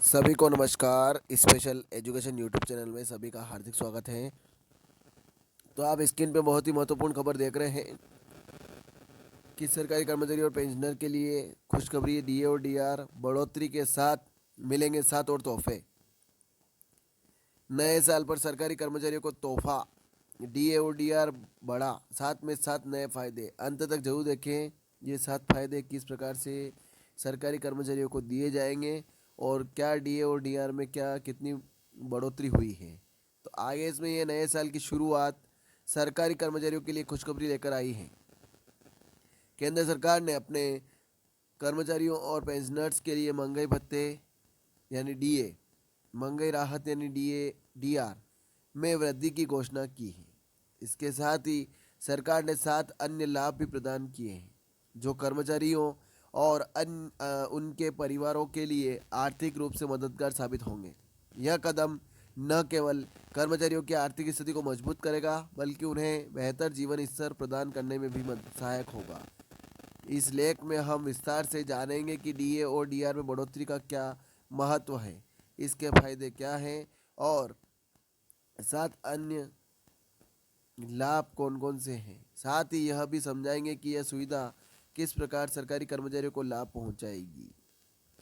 सभी को नमस्कार। स्पेशल एजुकेशन यूट्यूब चैनल में सभी का हार्दिक स्वागत है। तो आप स्क्रीन पे बहुत ही महत्वपूर्ण खबर देख रहे हैं कि सरकारी कर्मचारी और पेंशनर के लिए खुशखबरी। डीए और डीआर बढ़ोतरी के साथ मिलेंगे 7 और तोहफे। नए साल पर सरकारी कर्मचारियों को तोहफा, डीए और डीआर बढ़ा, साथ में 7 नए फायदे। अंत तक जरूर देखें ये 7 फायदे किस प्रकार से सरकारी कर्मचारियों को दिए जाएंगे और क्या डीए और डीआर में क्या कितनी बढ़ोतरी हुई है। तो आगे इसमें ये नए साल की शुरुआत सरकारी कर्मचारियों के लिए खुशखबरी लेकर आई है। केंद्र सरकार ने अपने कर्मचारियों और पेंशनर्स के लिए महंगाई भत्ते यानी डीए, महंगाई राहत यानी डीए डीआर में वृद्धि की घोषणा की है। इसके साथ ही सरकार ने 7 अन्य लाभ भी प्रदान किए हैं जो कर्मचारियों और उनके परिवारों के लिए आर्थिक रूप से मददगार साबित होंगे। यह कदम न केवल कर्मचारियों की आर्थिक स्थिति को मजबूत करेगा बल्कि उन्हें बेहतर जीवन स्तर प्रदान करने में भी सहायक होगा। इस लेख में हम विस्तार से जानेंगे कि डीए और डीआर में बढ़ोतरी का क्या महत्व है, इसके फायदे क्या हैं और 7 अन्य लाभ कौन कौन से हैं। साथ ही यह भी समझाएंगे कि यह सुविधा किस प्रकार सरकारी कर्मचारियों को लाभ पहुंचाएगी।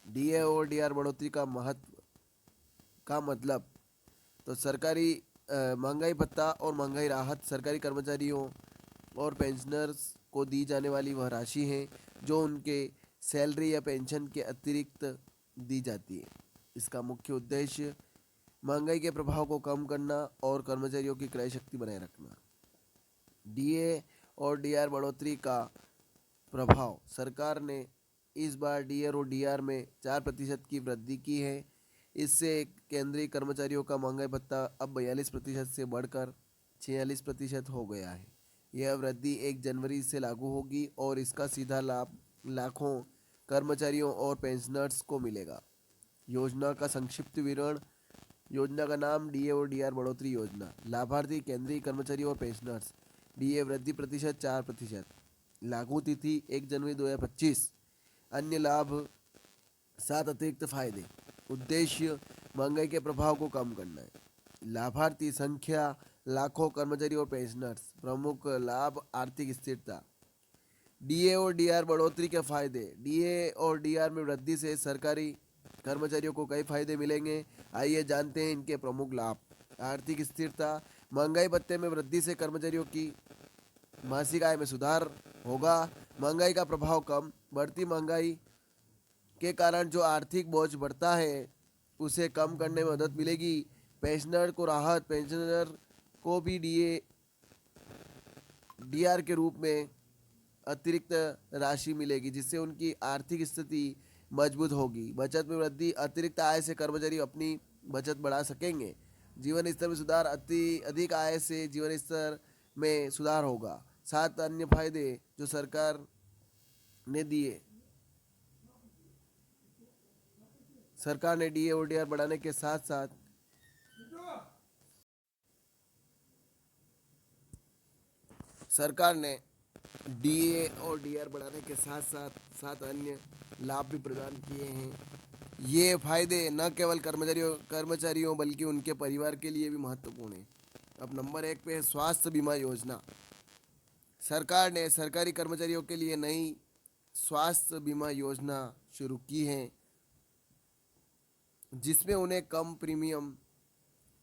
डीए और डीआर बढ़ोतरी का महत्व का मतलब, तो सरकारी महंगाई भत्ता और महंगाई राहत सरकारी कर्मचारियों और पेंशनर्स को दी जाने वाली वह राशि है जो उनके सैलरी या पेंशन के अतिरिक्त दी जाती है। इसका मुख्य उद्देश्य महंगाई के प्रभाव को कम करना और कर्मचारियों की क्रय शक्ति बनाए रखना। डीए और डीआर बढ़ोतरी का प्रभाव, सरकार ने इस बार डीए और डीआर में 4% की वृद्धि की है। इससे केंद्रीय कर्मचारियों का महंगाई भत्ता अब 42% से बढ़कर 46% हो गया है। यह वृद्धि 1 जनवरी से लागू होगी और इसका सीधा लाभ लाखों कर्मचारियों और पेंशनर्स को मिलेगा। योजना का संक्षिप्त विवरण। योजना का नाम डीए और डीआर बढ़ोतरी योजना। लाभार्थी केंद्रीय कर्मचारी और पेंशनर्स। डीए वृद्धि प्रतिशत 4%। लागू तिथि 1 जनवरी 2025। अन्य लाभ 7 अतिरिक्त फायदे। उद्देश्य महंगाई के प्रभाव को कम करना है। लाभार्थी संख्या लाखों कर्मचारी और पेंशनर्स। प्रमुख लाभ आर्थिक स्थिरता। डीए और डीआर बढ़ोतरी के फायदे। डीए और डीआर में वृद्धि से सरकारी कर्मचारियों को कई फायदे मिलेंगे। आइए जानते हैं इनके प्रमुख लाभ। आर्थिक स्थिरता। महंगाई भत्ते में वृद्धि से कर्मचारियों की मासिक आय में सुधार होगा। महंगाई का प्रभाव कम। बढ़ती महंगाई के कारण जो आर्थिक बोझ बढ़ता है उसे कम करने में मदद मिलेगी। पेंशनर को राहत। पेंशनर को भी डीए डीआर के रूप में अतिरिक्त राशि मिलेगी जिससे उनकी आर्थिक स्थिति मजबूत होगी। बचत में वृद्धि। अतिरिक्त आय से कर्मचारी अपनी बचत बढ़ा सकेंगे। जीवन स्तर में सुधार। अधिक आय से जीवन स्तर में सुधार होगा। 7 अन्य फायदे जो सरकार ने दिए। सरकार ने डीए और डीआर बढ़ाने के साथ साथ सरकार ने डीए और डीआर बढ़ाने के साथ साथ 7 अन्य लाभ भी प्रदान किए हैं। ये फायदे न केवल कर्मचारियों बल्कि उनके परिवार के लिए भी महत्वपूर्ण है। अब नंबर 1 पे है स्वास्थ्य बीमा योजना। सरकार ने सरकारी कर्मचारियों के लिए नई स्वास्थ्य बीमा योजना शुरू की है जिसमें उन्हें कम प्रीमियम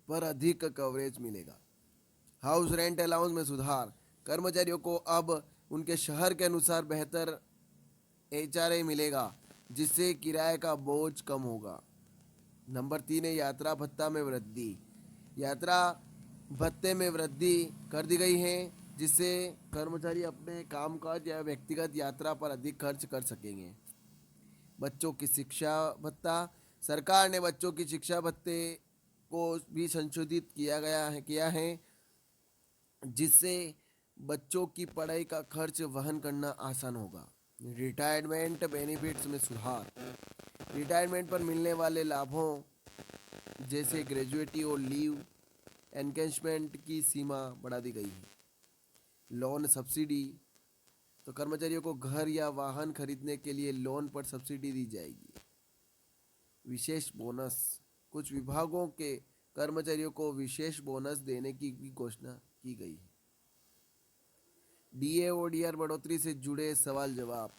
पर अधिक कवरेज मिलेगा। हाउस रेंट अलाउंस में सुधार। कर्मचारियों को अब उनके शहर के अनुसार बेहतर एचआरए मिलेगा जिससे किराए का बोझ कम होगा। नंबर 3 है यात्रा भत्ता में वृद्धि। यात्रा भत्ते में वृद्धि कर दी गई है जिससे कर्मचारी अपने कामकाज या व्यक्तिगत यात्रा पर अधिक खर्च कर सकेंगे। बच्चों की शिक्षा भत्ता। सरकार ने बच्चों की शिक्षा भत्ते को भी संशोधित किया है जिससे बच्चों की पढ़ाई का खर्च वहन करना आसान होगा। रिटायरमेंट बेनिफिट्स में सुधार। रिटायरमेंट पर मिलने वाले लाभों जैसे ग्रेजुएटी और लीव एनकेशमेंट की सीमा बढ़ा दी गई है। लोन सब्सिडी, तो कर्मचारियों को घर या वाहन खरीदने के लिए लोन पर सब्सिडी दी जाएगी। विशेष बोनस, कुछ विभागों के कर्मचारियों को विशेष बोनस देने की भी घोषणा की गई है। डीए ओडीआर बढ़ोतरी से जुड़े सवाल जवाब।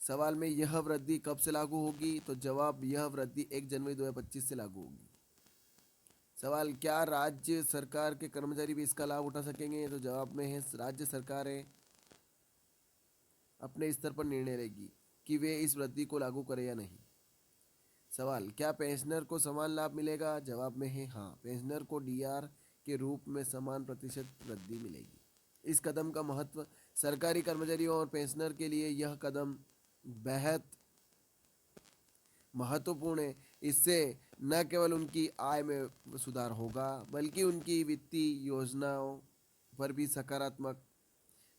सवाल में यह वृद्धि कब से लागू होगी, तो जवाब यह वृद्धि 1 जनवरी 2025 से लागू होगी। सवाल, क्या राज्य सरकार के कर्मचारी भी इसका लाभ उठा सकेंगे, तो जवाब में है राज्य सरकारें अपने स्तर पर निर्णय लेगी कि वे इस वृद्धि को लागू करें या नहीं। सवाल, क्या पेंशनर को समान लाभ मिलेगा, जवाब में है हाँ, पेंशनर को डीआर के रूप में समान प्रतिशत वृद्धि मिलेगी। इस कदम का महत्व, सरकारी कर्मचारियों और पेंशनर के लिए यह कदम बेहद महत्वपूर्ण है। इससे न केवल उनकी आय में सुधार होगा बल्कि उनकी वित्तीय योजनाओं पर भी सकारात्मक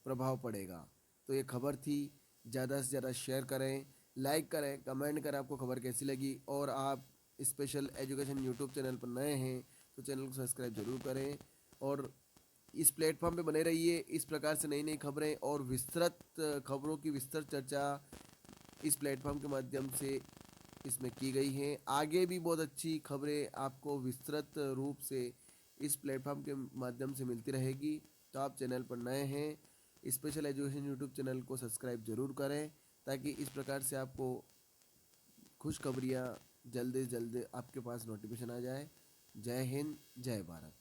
प्रभाव पड़ेगा। तो ये खबर थी, ज़्यादा से ज़्यादा शेयर करें, लाइक करें, कमेंट करें आपको खबर कैसी लगी। और आप स्पेशल एजुकेशन यूट्यूब चैनल पर नए हैं तो चैनल को सब्सक्राइब जरूर करें और इस प्लेटफॉर्म पे बने रहिए। इस प्रकार से नई नई खबरें और विस्तृत खबरों की विस्तृत चर्चा इस प्लेटफॉर्म के माध्यम से इसमें की गई हैं। आगे भी बहुत अच्छी खबरें आपको विस्तृत रूप से इस प्लेटफॉर्म के माध्यम से मिलती रहेगी। तो आप चैनल पर नए हैं, स्पेशल एजुकेशन यूट्यूब चैनल को सब्सक्राइब जरूर करें ताकि इस प्रकार से आपको खुशखबरियाँ जल्द से जल्द आपके पास नोटिफिकेशन आ जाए। जय हिंद, जय भारत।